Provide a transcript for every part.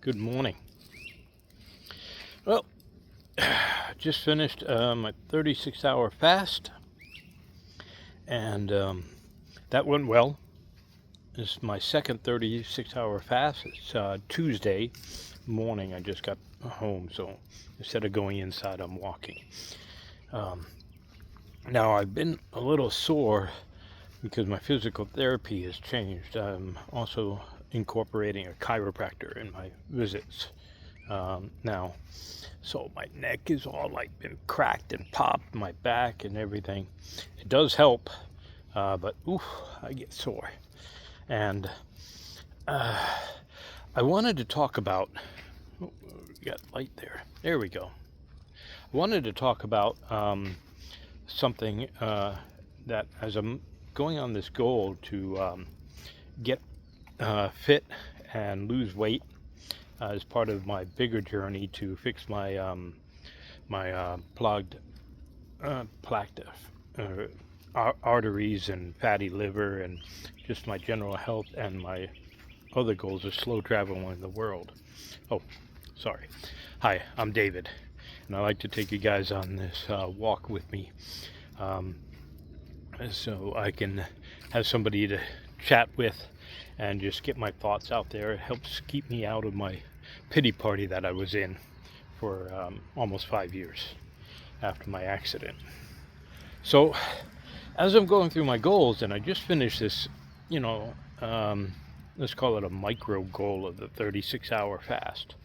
Good morning. Well, just finished my 36-hour fast, and that went well. This is my second 36-hour fast. It's Tuesday morning. I just got home, so instead of going inside, I'm walking. Um, Now, I've been a little sore because my physical therapy has changed. I'm also incorporating a chiropractor in my visits now. So my neck is all like been cracked and popped, my back and everything. It does help, but oof, I get sore. And uh, I wanted to talk about. Oh, we got light there. There we go. I wanted to talk about something that as I'm going on this goal to get fit and lose weight as part of my bigger journey to fix my plugged plaque arteries and fatty liver and just my general health, and my other goals are slow traveling in the world. Oh, sorry. Hi, I'm David, and I like to take you guys on this walk with me, um, so I can have somebody to chat with and just get my thoughts out there. It helps keep me out of my pity party that I was in for almost 5 years after my accident. So, as I'm going through my goals, and I just finished this, you know, let's call it a micro goal of the 36-hour fast.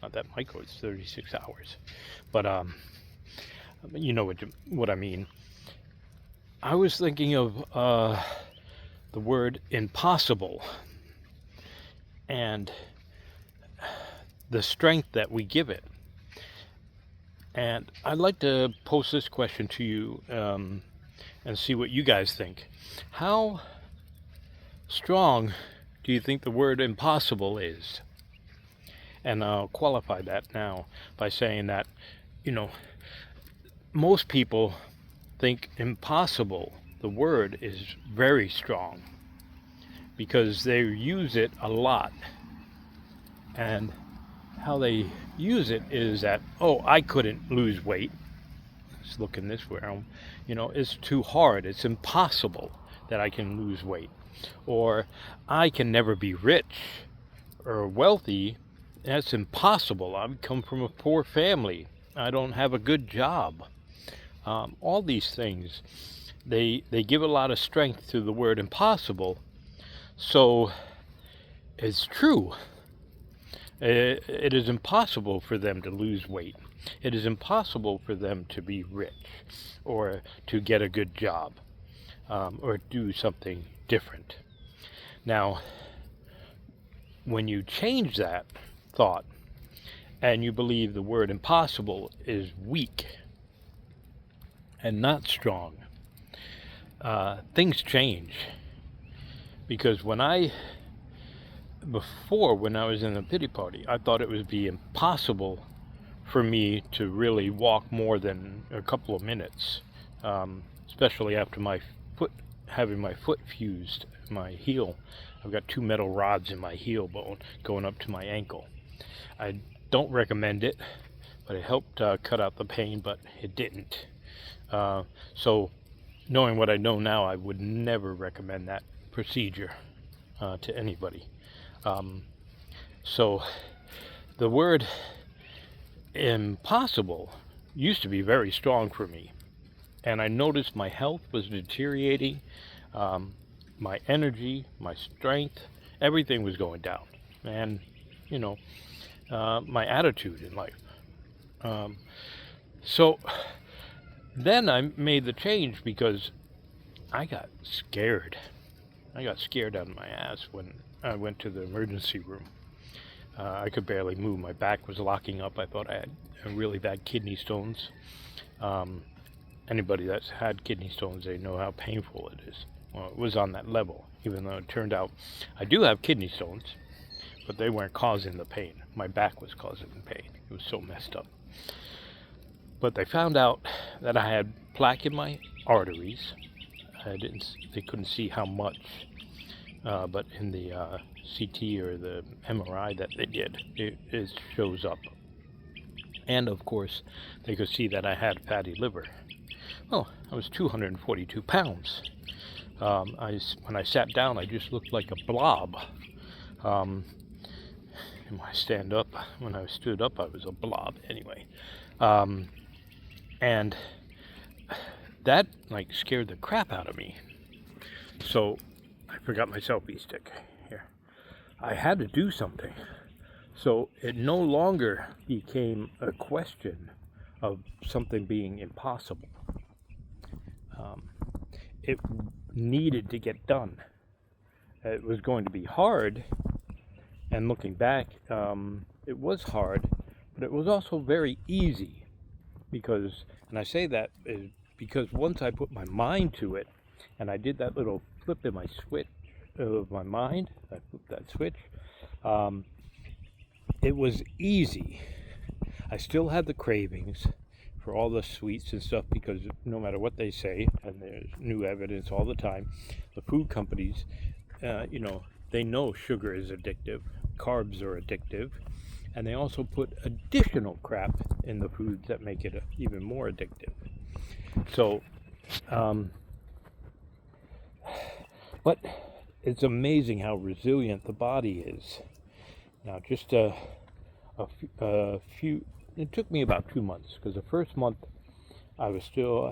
Not that micro, it's 36 hours. But, you know what I mean. I was thinking of the word impossible and the strength that we give it. And I'd like to pose this question to you and see what you guys think. How strong do you think the word impossible is? And I'll qualify that now by saying that, you know, most people think impossible, the word, is very strong because they use it a lot. And how they use it is that, oh, I couldn't lose weight. It's looking this way, you know, it's too hard. It's impossible that I can lose weight. Or I can never be rich or wealthy. That's impossible. I come from a poor family. I don't have a good job. All these things, they give a lot of strength to the word impossible. So it's true. It is impossible for them to lose weight. It is impossible for them to be rich or to get a good job or do something different. Now, when you change that thought and you believe the word impossible is weak and not strong, things change. Because when I was in the pity party, I thought it would be impossible for me to really walk more than a couple of minutes, especially after having my foot fused, my heel. I've got 2 metal rods in my heel bone going up to my ankle. I don't recommend it, but it helped cut out the pain, but it didn't. So knowing what I know now, I would never recommend that procedure to anybody. So the word impossible used to be very strong for me, and I noticed my health was deteriorating, my energy, my strength, everything was going down, and you know, my attitude in life. So then I made the change because I got scared. I got scared out of my ass when I went to the emergency room. I could barely move. My back was locking up. I thought I had really bad kidney stones. Anybody that's had kidney stones, they know how painful it is. Well, it was on that level, even though it turned out I do have kidney stones, but they weren't causing the pain. My back was causing the pain. It was so messed up. But they found out that I had plaque in my arteries. They couldn't see how much. but in the CT or the MRI that they did, it shows up. And of course, they could see that I had fatty liver. Well, I was 242 pounds. When I sat down, I just looked like a blob. And when I stood up, I was a blob anyway. And that like scared the crap out of me. So I forgot my selfie stick here. I had to do something. So it no longer became a question of something being impossible. It needed to get done. It was going to be hard, and looking back, it was hard, but it was also very easy because, and I say that is because once I put my mind to it, and I did that little flip in my switch of my mind, I flipped that switch, it was easy. I still had the cravings for all the sweets and stuff because no matter what they say, and there's new evidence all the time, the food companies, they know sugar is addictive, carbs are addictive, and they also put additional crap in the foods that make it even more addictive. So, but it's amazing how resilient the body is. Now, just a few. It took me about 2 months because the first month I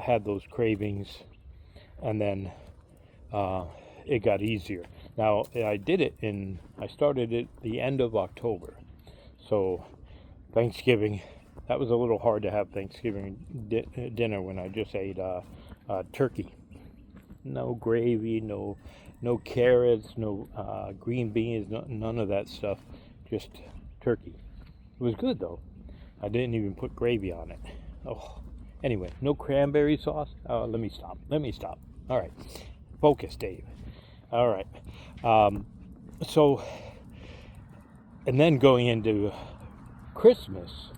had those cravings, and then it got easier. Now I started it the end of October, so Thanksgiving. That was a little hard to have Thanksgiving dinner when I just ate turkey. No gravy, no carrots, no green beans, none of that stuff. Just turkey. It was good though. I didn't even put gravy on it. Oh, anyway, no cranberry sauce. Let me stop. All right, focus, Dave. All right. So, and then going into Christmas,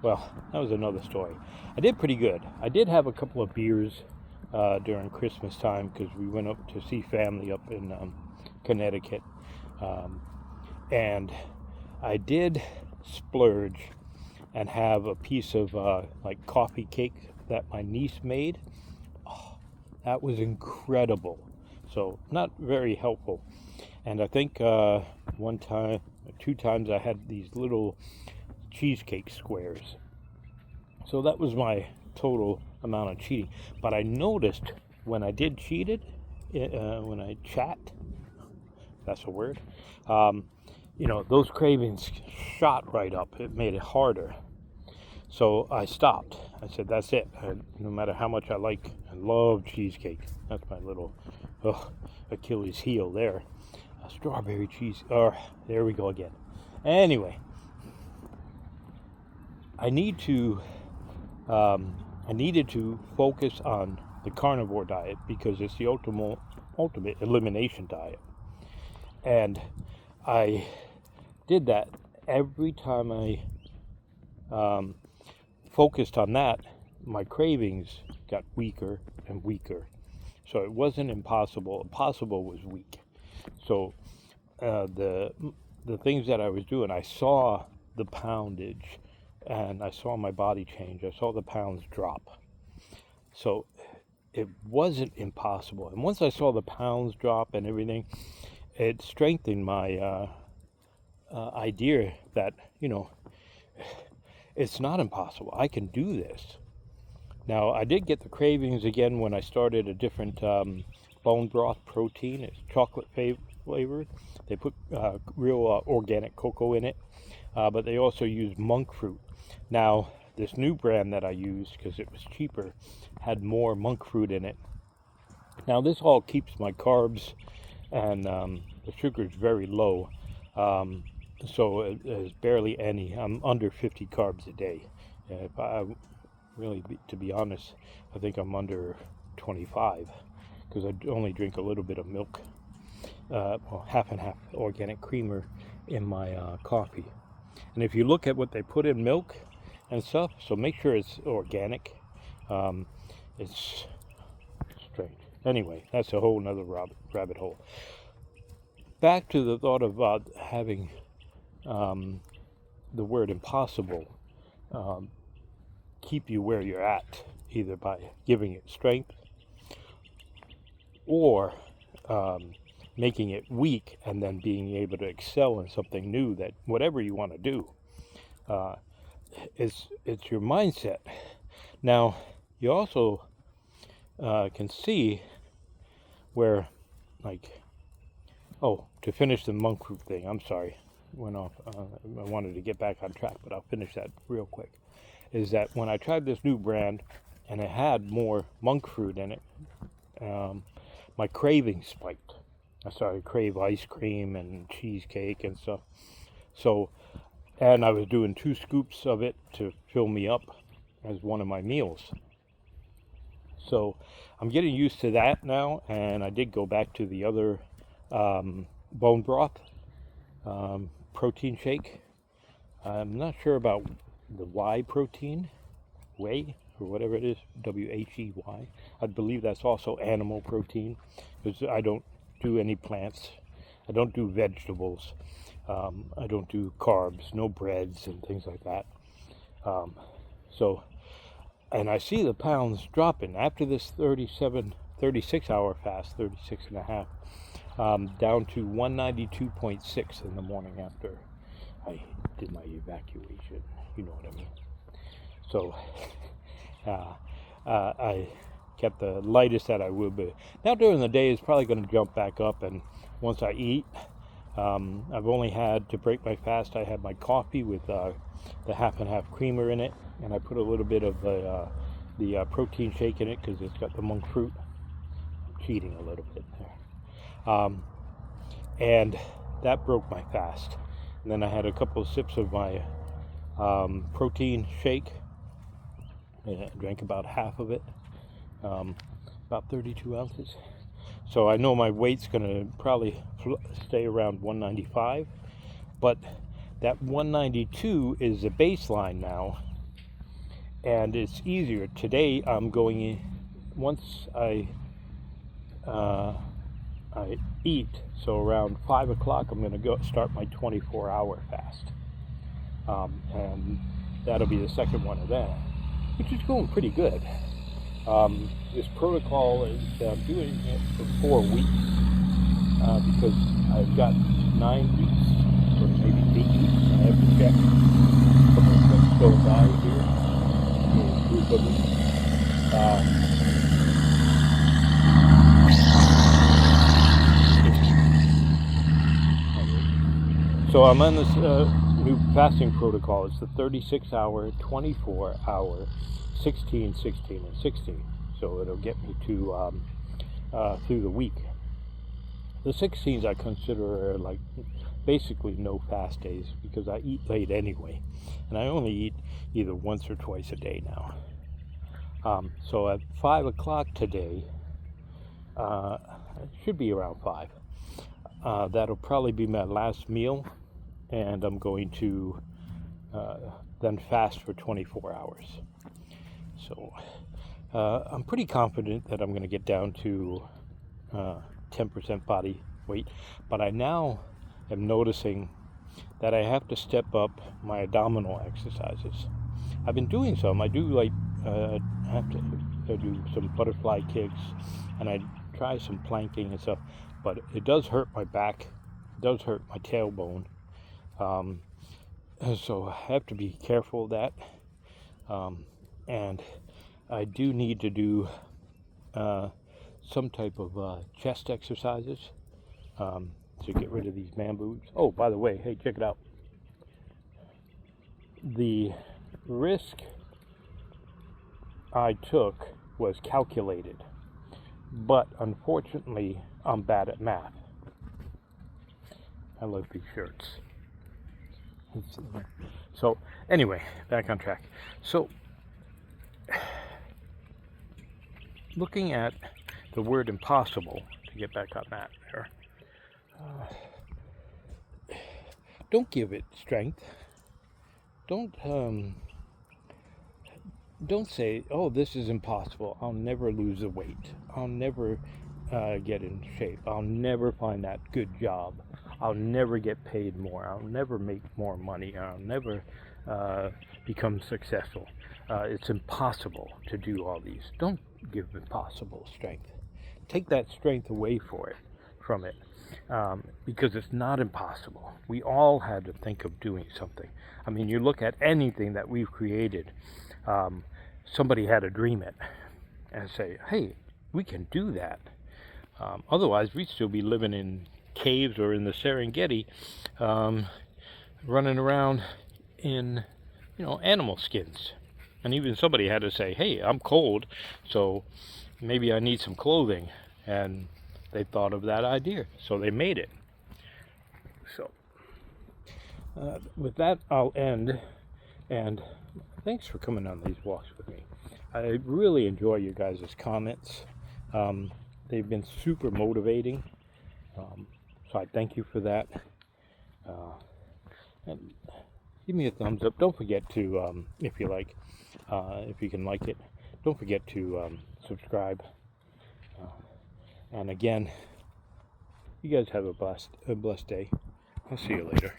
well, that was another story. I did pretty good. I did have a couple of beers during Christmas time because we went up to see family up in Connecticut, and I did splurge and have a piece of like coffee cake that my niece made. Oh, that was incredible. So not very helpful. And I think 2 times I had these little cheesecake squares. So that was my total amount of cheating. But I noticed when I did cheat it, when I chat, that's a word, those cravings shot right up. It made it harder. So I stopped. I said, that's it. No matter how much I love cheesecake. That's my little Achilles heel there. Strawberry cheese. There we go again. Anyway, I needed to focus on the carnivore diet because it's the ultimate elimination diet. And I did that every time I focused on that, my cravings got weaker and weaker. So it wasn't impossible. Impossible was weak. So the things that I was doing, I saw the poundage and I saw my body change. I saw the pounds drop. So it wasn't impossible. And once I saw the pounds drop and everything, it strengthened my idea that, it's not impossible. I can do this. Now, I did get the cravings again when I started a different bone broth protein. It's chocolate flavored. They put real organic cocoa in it, but they also use monk fruit. Now, this new brand that I used, because it was cheaper, had more monk fruit in it. Now, this all keeps my carbs and the sugar is very low. So there's barely any. I'm under 50 carbs a day. If I really, to be honest, I think I'm under 25 because I only drink a little bit of milk, half and half organic creamer in my coffee. And if you look at what they put in milk and stuff, so make sure it's organic. It's strange. Anyway, that's a whole nother rabbit hole. back to the thought of having the word impossible keep you where you're at, either by giving it strength or making it weak, and then being able to excel in something new, that whatever you want to do, it's your mindset. Now, you also can see where, like, oh, to finish the monk fruit thing, I'm sorry, went off. I wanted to get back on track, but I'll finish that real quick. Is that when I tried this new brand and it had more monk fruit in it, my craving spiked. I started to crave ice cream and cheesecake and stuff. So, and I was doing 2 scoops of it to fill me up as one of my meals. So I'm getting used to that now, and I did go back to the other bone broth protein shake. I'm not sure about the whey protein, whey, or whatever it is, W-H-E-Y. I believe that's also animal protein, because I don't do any plants. I don't do vegetables. I don't do carbs, no breads and things like that. And I see the pounds dropping after this 36 hour fast, 36 and a half, down to 192.6 in the morning after I did my evacuation. You know what I mean. So I kept the lightest that I would, but now during the day it's probably going to jump back up. And once I eat, I've only had, to break my fast, I had my coffee with the half and half creamer in it, and I put a little bit of the protein shake in it because it's got the monk fruit. I'm cheating a little bit there. And that broke my fast. And then I had a couple of sips of my protein shake, and I drank about half of it, about 32 ounces. So I know my weight's going to probably stay around 195, but that 192 is the baseline now, and it's easier. Today I'm going in, once I eat, so around 5 o'clock I'm going to go start my 24-hour fast, and that'll be the second one of that, which is going pretty good. This protocol is doing it for 4 weeks, because I've got 9 weeks, or maybe 8 weeks. I have to check. Someone's going to go by here. So I'm on this new fasting protocol. It's the 36-hour, 24-hour, 16, 16, and 16. So it'll get me to through the week. The 16s I consider like basically no fast days, because I eat late anyway, and I only eat either once or twice a day now. So at 5 o'clock today, it should be around 5. That'll probably be my last meal, and I'm going to then fast for 24 hours. So I'm pretty confident that I'm going to get down to 10% body weight, but I now am noticing that I have to step up my abdominal exercises. I've been doing some. I do like have to do some butterfly kicks, and I try some planking and stuff, but it does hurt my back, it does hurt my tailbone, so I have to be careful of that, and I do need to do some type of chest exercises to get rid of these man boobs. Oh, by the way, hey, check it out. The risk I took was calculated, but unfortunately I'm bad at math. I love these shirts. So anyway, back on track. So looking at the word impossible, to get back on that there, don't give it strength. Don't say, oh, this is impossible. I'll never lose the weight. I'll never get in shape. I'll never find that good job. I'll never get paid more, I'll never make more money, I'll never become successful. It's impossible to do all these. Don't give impossible strength. Take that strength away from it, because it's not impossible. We all had to think of doing something. I mean, you look at anything that we've created, somebody had to dream it and say, hey, we can do that. Otherwise, we'd still be living in caves or in the Serengeti, running around in, animal skins. And even somebody had to say, hey, I'm cold, so maybe I need some clothing. And they thought of that idea, so they made it. So, with that, I'll end. And thanks for coming on these walks with me. I really enjoy you guys' comments. They've been super motivating. So I thank you for that. And give me a thumbs up. Don't forget to, if you like, if you can like it, don't forget to subscribe. And again, you guys have a blessed day. I'll see you later.